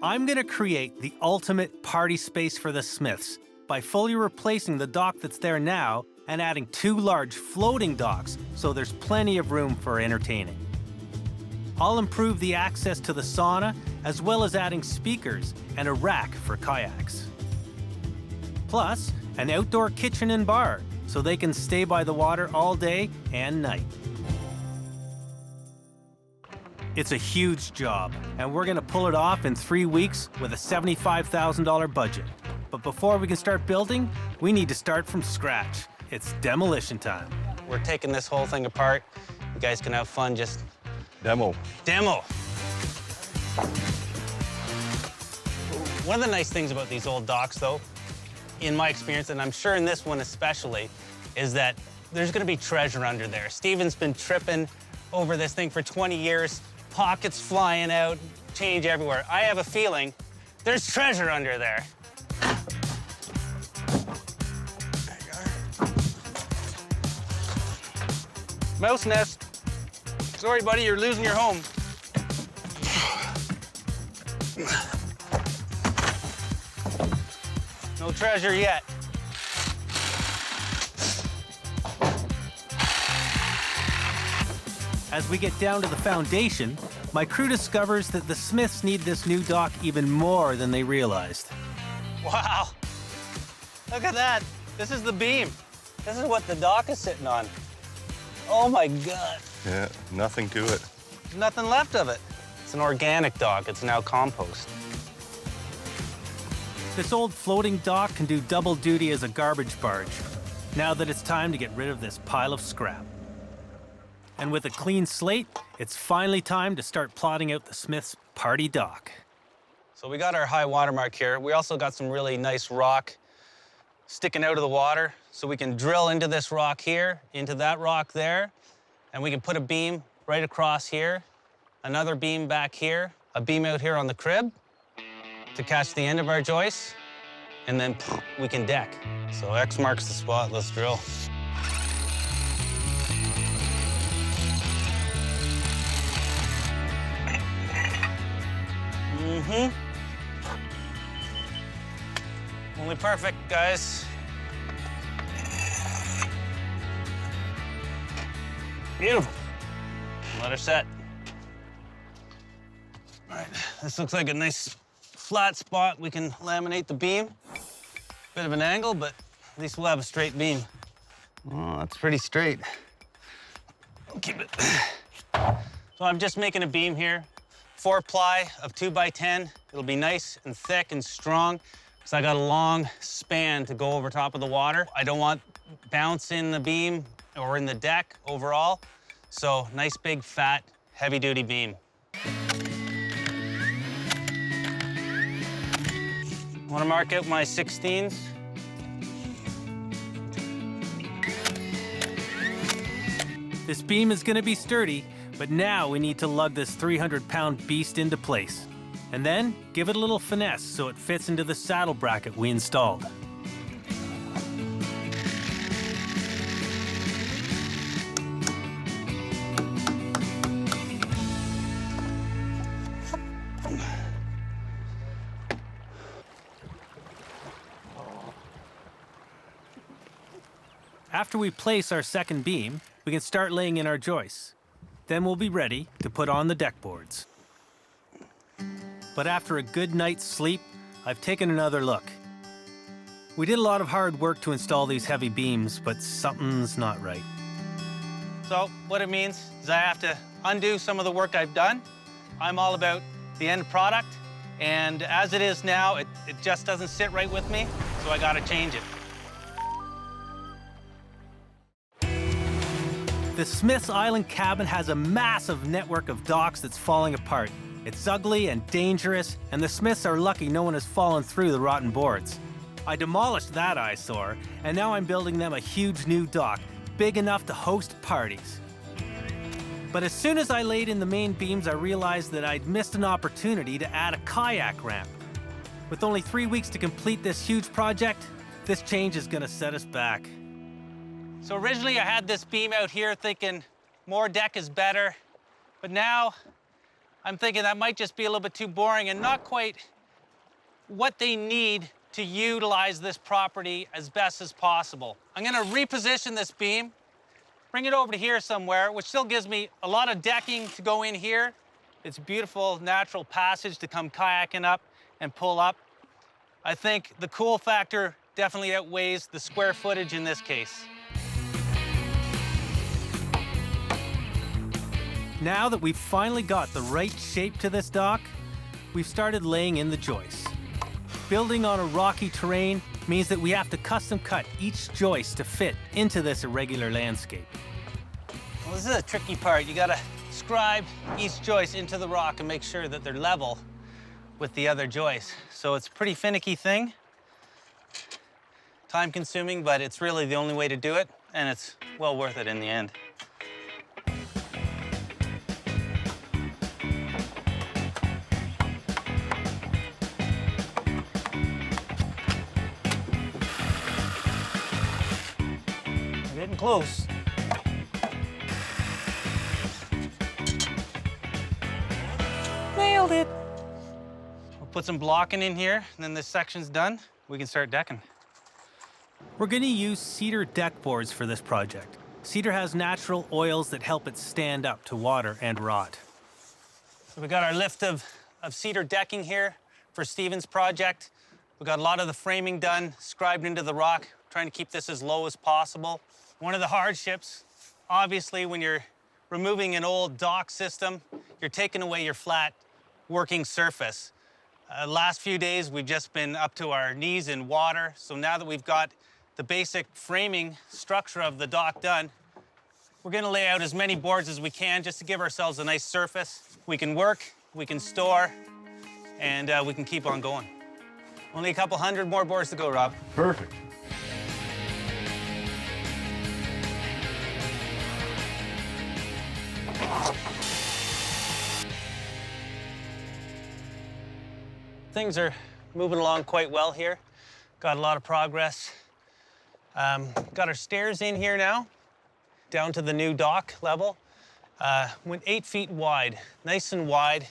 I'm gonna create the ultimate party space for the Smiths by fully replacing the dock that's there now and adding 2 large floating docks so there's plenty of room for entertaining. I'll improve the access to the sauna as well as adding speakers and a rack for kayaks. Plus, an outdoor kitchen and bar so they can stay by the water all day and night. It's a huge job, and we're gonna pull it off in 3 weeks with a $75,000 budget. But before we can start building, we need to start from scratch. It's demolition time. We're taking this whole thing apart. You guys can have fun, just... Demo. Demo! One of the nice things about these old docks, though, in my experience, and I'm sure in this one especially, is that there's gonna be treasure under there. Steven's been tripping over this thing for 20 years, pockets flying out, change everywhere. I have a feeling there's treasure under there. Mouse nest. Sorry, buddy, you're losing your home. No treasure yet. As we get down to the foundation, my crew discovers that the Smiths need this new dock even more than they realized. Wow. Look at that. This is the beam. This is what the dock is sitting on. Oh my God. Yeah, nothing to it. There's nothing left of it. It's an organic dock. It's now compost. This old floating dock can do double duty as a garbage barge, now that it's time to get rid of this pile of scrap. And with a clean slate, it's finally time to start plotting out the Smiths' party dock. So we got our high water mark here. We also got some really nice rock sticking out of the water. So we can drill into this rock here, into that rock there, and we can put a beam right across here, another beam back here, a beam out here on the crib to catch the end of our joist, and then we can deck. So X marks the spot. Let's drill. Only perfect, guys. Beautiful. Let her set. All right, this looks like a nice flat spot. We can laminate the beam. Bit of an angle, but at least we'll have a straight beam. Oh, that's pretty straight. I'll keep it. So I'm just making a beam here. 4-ply of 2x10. It'll be nice and thick and strong, because I got a long span to go over top of the water. I don't want bounce in the beam or in the deck overall. So nice, big, fat, heavy-duty beam. Want to mark out my 16s? This beam is gonna be sturdy, but now we need to lug this 300-pound beast into place. And then give it a little finesse so it fits into the saddle bracket we installed. After we place our second beam, we can start laying in our joists. Then we'll be ready to put on the deck boards. But after a good night's sleep, I've taken another look. We did a lot of hard work to install these heavy beams, but something's not right. So what it means is I have to undo some of the work I've done. I'm all about the end product, and as it is now, it just doesn't sit right with me, so I gotta change it. The Smiths Island cabin has a massive network of docks that's falling apart. It's ugly and dangerous, and the Smiths are lucky no one has fallen through the rotten boards. I demolished that eyesore, and now I'm building them a huge new dock, big enough to host parties. But as soon as I laid in the main beams, I realized that I'd missed an opportunity to add a kayak ramp. With only 3 weeks to complete this huge project, this change is gonna set us back. So originally I had this beam out here thinking more deck is better, but now I'm thinking that might just be a little bit too boring and not quite what they need to utilize this property as best as possible. I'm gonna reposition this beam, bring it over to here somewhere, which still gives me a lot of decking to go in here. It's a beautiful natural passage to come kayaking up and pull up. I think the cool factor definitely outweighs the square footage in this case. Now that we've finally got the right shape to this dock, we've started laying in the joists. Building on a rocky terrain means that we have to custom cut each joist to fit into this irregular landscape. Well, this is a tricky part. You gotta scribe each joist into the rock and make sure that they're level with the other joists. So it's a pretty finicky thing. Time consuming, but it's really the only way to do it, and it's well worth it in the end. Getting close. Nailed it. We'll put some blocking in here, and then this section's done. We can start decking. We're gonna use cedar deck boards for this project. Cedar has natural oils that help it stand up to water and rot. So we got our lift of cedar decking here for Steven's project. We got a lot of the framing done, scribed into the rock, trying to keep this as low as possible. One of the hardships, obviously, when you're removing an old dock system, you're taking away your flat working surface. Last few days, we've just been up to our knees in water. So now that we've got the basic framing structure of the dock done, we're gonna lay out as many boards as we can just to give ourselves a nice surface. We can work, we can store, and we can keep on going. Only a couple hundred more boards to go, Rob. Perfect. Things are moving along quite well here. Got a lot of progress. Got our stairs in here now, down to the new dock level. Went 8 feet wide, nice and wide,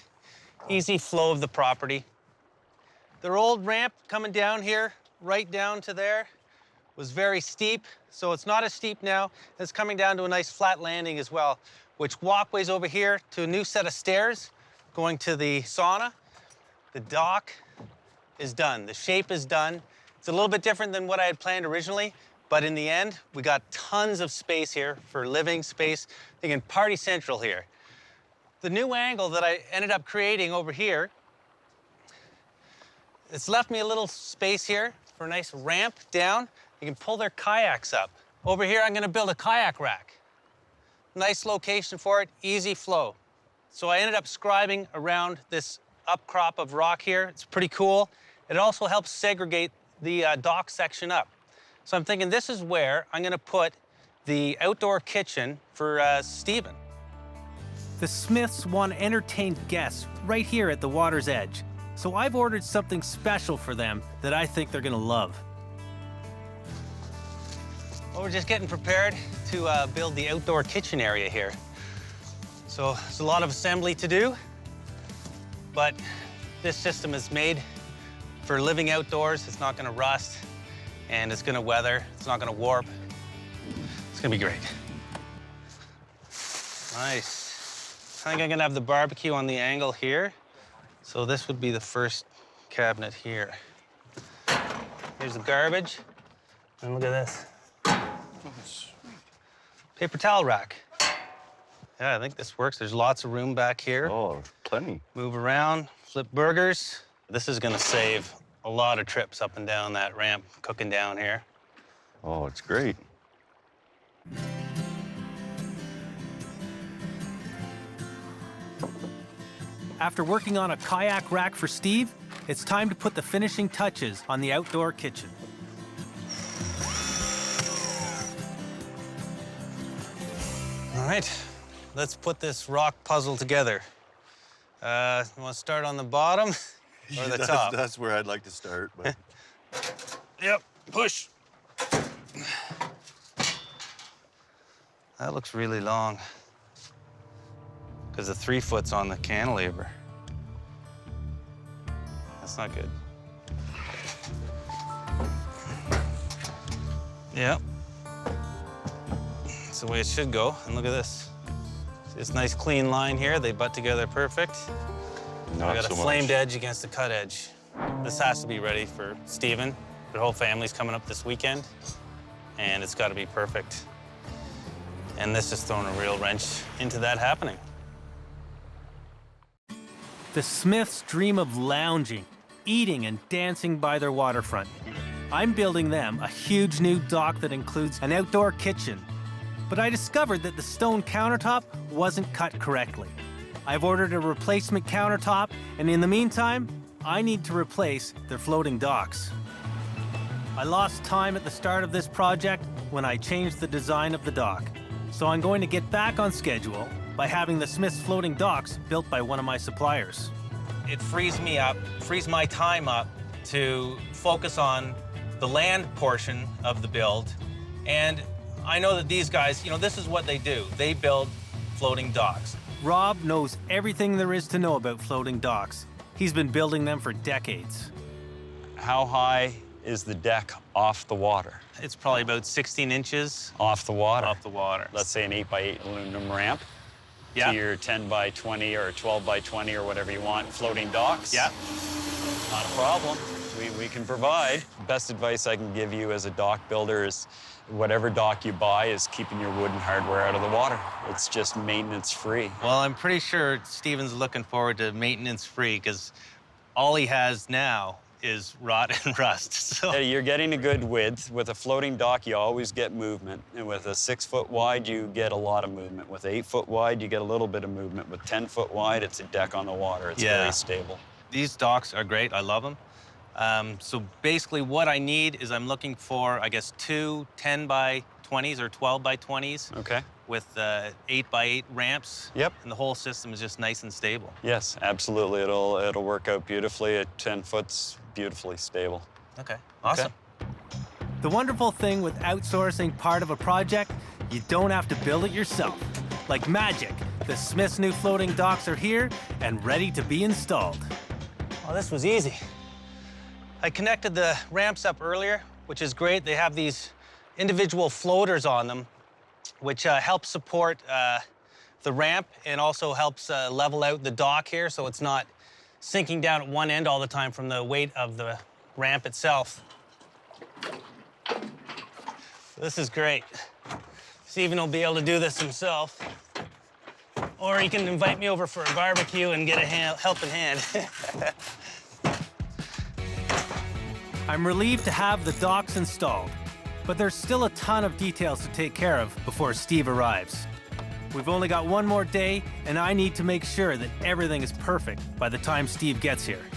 easy flow of the property. Their old ramp coming down here, right down to there, was very steep, so it's not as steep now. It's coming down to a nice flat landing as well, which walkways over here to a new set of stairs going to the sauna. The dock is done. The shape is done. It's a little bit different than what I had planned originally, but in the end, we got tons of space here for living space. Thinking party central here. The new angle that I ended up creating over here, it's left me a little space here for a nice ramp down. You can pull their kayaks up. Over here, I'm gonna build a kayak rack. Nice location for it, easy flow. So I ended up scribing around this upcrop of rock here. It's pretty cool. It also helps segregate the dock section up. So I'm thinking this is where I'm gonna put the outdoor kitchen for Steven. The Smiths want to entertain guests right here at the water's edge. So I've ordered something special for them that I think they're gonna love. Well, we're just getting prepared to build the outdoor kitchen area here. So it's a lot of assembly to do, but this system is made for living outdoors. It's not gonna rust, and it's gonna weather. It's not gonna warp. It's gonna be great. Nice. I think I'm gonna have the barbecue on the angle here. So this would be the first cabinet here. Here's the garbage, and look at this. Paper towel rack. Yeah, I think this works. There's lots of room back here. Oh, plenty. Move around, flip burgers. This is gonna save a lot of trips up and down that ramp, cooking down here. Oh, it's great. After working on a kayak rack for Steve, it's time to put the finishing touches on the outdoor kitchen. All right, let's put this rock puzzle together. You want to start on the bottom or the top? That's where I'd like to start. But... Yep, push. That looks really long. because the 3-foot's on the cantilever. That's not good. Yep. That's the way it should go. And look at this. See this nice clean line here? They butt together perfect. Not I got so a much. flamed edge against the cut edge. This has to be ready for Stephen. The whole family's coming up this weekend, and it's got to be perfect. And this is throwing a real wrench into that happening. The Smiths dream of lounging, eating, and dancing by their waterfront. I'm building them a huge new dock that includes an outdoor kitchen. But I discovered that the stone countertop wasn't cut correctly. I've ordered a replacement countertop, and in the meantime, I need to replace their floating docks. I lost time at the start of this project when I changed the design of the dock. So I'm going to get back on schedule by having the Smiths floating docks built by one of my suppliers. It frees my time up to focus on the land portion of the build. And I know that these guys, this is what they do. They build floating docks. Rob knows everything there is to know about floating docks. He's been building them for decades. How high is the deck off the water? It's probably about 16 inches Off the water? off the water. Let's say an 8x8 aluminum ramp Yeah. to your 10x20 or 12x20 or whatever you want floating docks. Yeah. Not a problem. We can provide. Best advice I can give you as a dock builder is whatever dock you buy is keeping your wooden hardware out of the water. It's just maintenance free. Well, I'm pretty sure Steven's looking forward to maintenance free because all he has now is rot and rust. So You're getting a good width. With a floating dock, you always get movement. And with a 6-foot wide, you get a lot of movement. With 8-foot wide, you get a little bit of movement. With 10-foot wide, it's a deck on the water. It's Yeah. very stable. these docks are great. I love them. So basically what I need is I'm looking for, I guess, 2 10x20s or 12x20s Okay. with 8x8 ramps. Yep. And the whole system is just nice and stable. Yes, absolutely. It'll work out beautifully. At 10 foot's beautifully stable. Okay, awesome. The wonderful thing with outsourcing part of a project, you don't have to build it yourself. Like magic, the Smiths' new floating docks are here and ready to be installed. Well, this was easy. I connected the ramps up earlier, which is great. They have these individual floaters on them, which help support the ramp and also helps level out the dock here so it's not sinking down at one end all the time from the weight of the ramp itself. This is great. Steven will be able to do this himself. Or he can invite me over for a barbecue and get a helping hand. I'm relieved to have the docks installed, but there's still a ton of details to take care of before Steve arrives. We've only got one more day, and I need to make sure that everything is perfect by the time Steve gets here.